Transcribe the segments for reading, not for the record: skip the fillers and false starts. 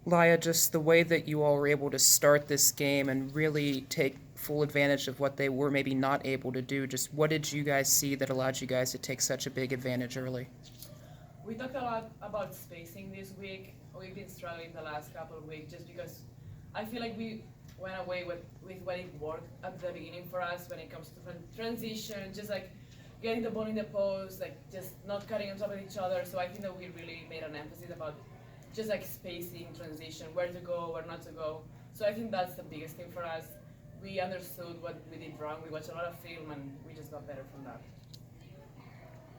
Laia, just the way that you all were able to start this game and really take full advantage of what they were maybe not able to do, just what did you guys see that allowed you guys to take such a big advantage early? We talked a lot about spacing this week. We've been struggling the last couple of weeks just because I feel like we went away with what it worked at the beginning for us when it comes to transition, just like getting the ball in the post, like just not cutting on top of each other. So I think that we really made an emphasis about just like spacing, transition, where to go, where not to go. So I think that's the biggest thing for us. We understood what we did wrong. We watched a lot of film and we just got better from that.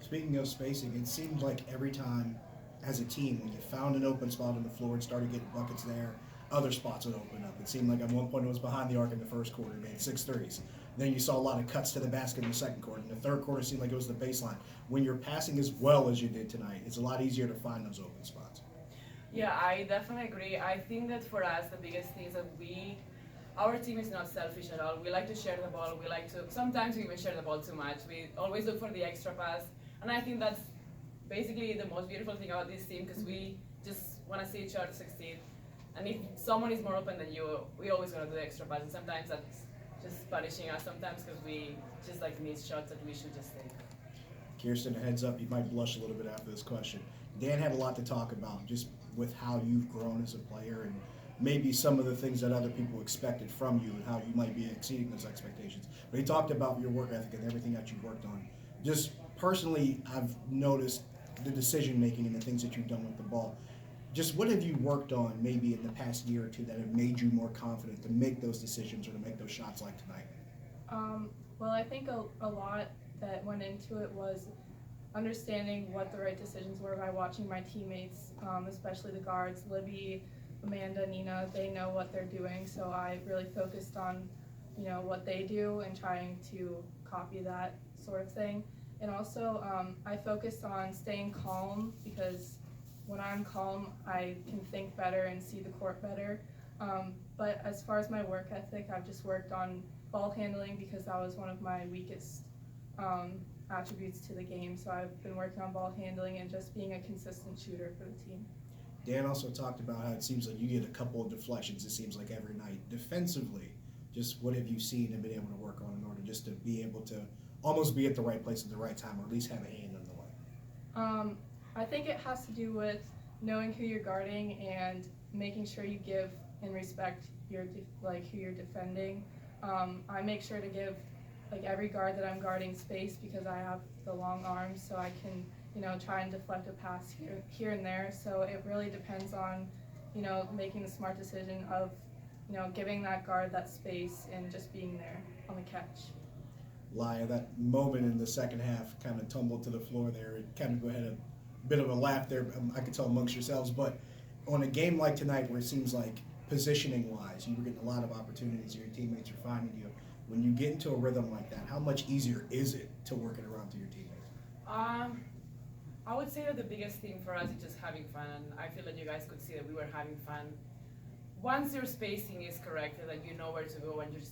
Speaking of spacing, it seemed like every time as a team, when you found an open spot on the floor and started getting buckets there, other spots would open up. It seemed like at one point it was behind the arc in the first quarter, made 6 threes. Then you saw a lot of cuts to the basket in the second quarter. In the third quarter, it seemed like it was the baseline. When you're passing as well as you did tonight, it's a lot easier to find those open spots. Yeah, I definitely agree. I think that for us, the biggest thing is that our team is not selfish at all. We like to share the ball. We like to, sometimes we even share the ball too much. We always look for the extra pass. And I think that's basically the most beautiful thing about this team because we just want to see each other succeed. And if someone is more open than you, we always want to do the extra pass. And sometimes that's just punishing us sometimes because we just like miss shots that we should just take. Kiersten, a heads up, you might blush a little bit after this question. Dan had a lot to talk about just with how you've grown as a player and maybe some of the things that other people expected from you and how you might be exceeding those expectations. But he talked about your work ethic and everything that you've worked on. Just personally, I've noticed the decision making and the things that you've done with the ball. Just what have you worked on maybe in the past year or two that have made you more confident to make those decisions or to make those shots like tonight? Well, I think a lot that went into it was understanding what the right decisions were by watching my teammates, especially the guards, Libby, Amanda, Nina. They know what they're doing, so I really focused on, what they do and trying to copy that sort of thing. And also, I focused on staying calm because when I'm calm, I can think better and see the court better. But as far as my work ethic, I've just worked on ball handling because that was one of my weakest attributes to the game. So I've been working on ball handling and just being a consistent shooter for the team. Dan also talked about how it seems like you get a couple of deflections, it seems like every night. Defensively, just what have you seen and been able to work on in order just to be able to almost be at the right place at the right time or at least have a hand on the way? I think it has to do with knowing who you're guarding and making sure you give and respect who you're defending. I make sure to give every guard that I'm guarding space because I have the long arms, so I can try and deflect a pass here and there. So it really depends on making the smart decision of giving that guard that space and just being there on the catch. Laia, that moment in the second half kind of tumbled to the floor there. It kind of had a bit of a laugh there, I could tell amongst yourselves. But on a game like tonight where it seems like positioning-wise, you were getting a lot of opportunities and your teammates are finding you. When you get into a rhythm like that, how much easier is it to work it around to your teammates? I would say that the biggest thing for us is just having fun, and I feel that you guys could see that we were having fun. Once your spacing is correct, that you know where to go, and just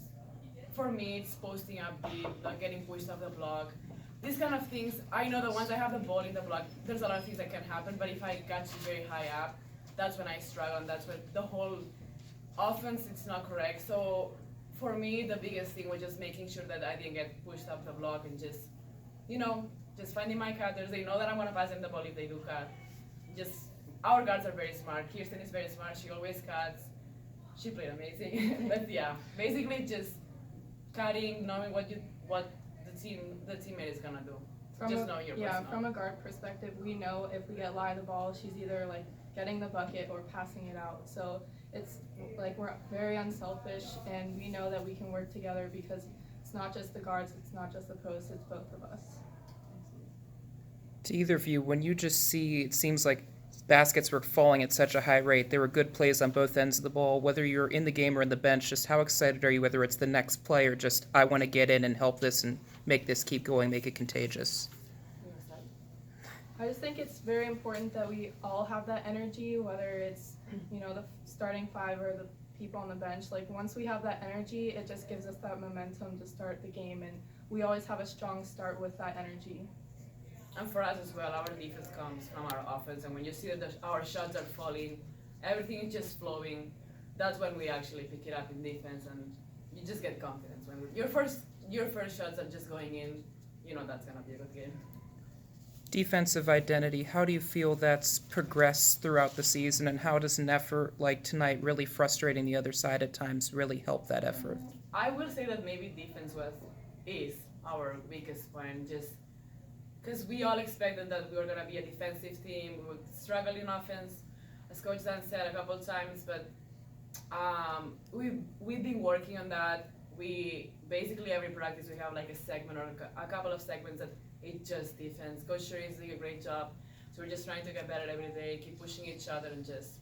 for me, it's posting up deep, not getting pushed off the block. These kind of things, I know that once I have the ball in the block, there's a lot of things that can happen, but if I catch you very high up, that's when I struggle, and that's when the whole offense it's not correct. So for me, the biggest thing was just making sure that I didn't get pushed off the block and just finding my cutters. They know that I'm gonna pass them the ball if they do cut. Just our guards are very smart. Kiersten is very smart. She always cuts. She played amazing. But yeah, basically just cutting, knowing what the teammate is gonna do. Just know your personnel. From a guard perspective, we know if we get Laia the ball, she's either getting the bucket or passing it out. So it's we're very unselfish, and we know that we can work together because it's not just the guards, it's not just the post, it's both of us. To either of you, when you just see, it seems like baskets were falling at such a high rate. There were good plays on both ends of the ball. Whether you're in the game or in the bench, just how excited are you, whether it's the next play or just I want to get in and help this and make this keep going, make it contagious? I just think it's very important that we all have that energy, whether it's the starting five or the people on the bench. Once we have that energy, it just gives us that momentum to start the game, and we always have a strong start with that energy. And for us as well, our defense comes from our offense, and when you see that our shots are falling, everything is just flowing, that's when we actually pick it up in defense, and you just get confidence when your first shots are just going in. You know that's gonna be a good game. Defensive identity, how do you feel that's progressed throughout the season, and how does an effort like tonight, really frustrating the other side at times, really help that effort? I will say that maybe defense is our weakest point, just because we all expected that we were going to be a defensive team. We would struggle in offense, as Coach Dan said a couple times, but we've been working on that. We basically every practice we have like a segment or a couple of segments that it's just defense. Coach Sherry is doing a great job, so we're just trying to get better every day, keep pushing each other, and just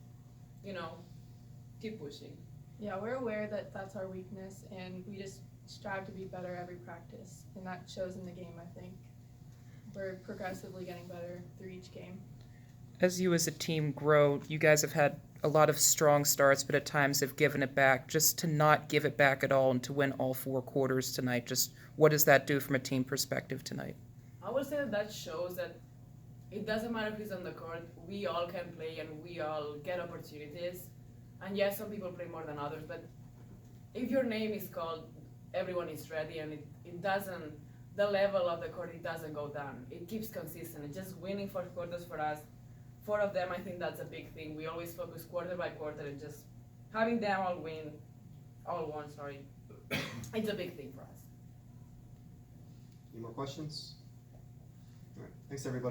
keep pushing. Yeah, we're aware that that's our weakness, and we just strive to be better every practice, and that shows in the game, I think. We're progressively getting better through each game. As you as a team grow, you guys have had a lot of strong starts, but at times have given it back. Just to not give it back at all and to win all 4 quarters tonight, just what does that do from a team perspective tonight? I would say that shows that it doesn't matter who's on the court, we all can play and we all get opportunities. And yes, some people play more than others, but if your name is called, everyone is ready, and it doesn't, the level of the court, it doesn't go down. It keeps consistent. It's just winning 4 quarters for us. 4 of them, I think that's a big thing. We always focus quarter by quarter, and just having them all won, it's a big thing for us. Any more questions? All right. Thanks, everybody.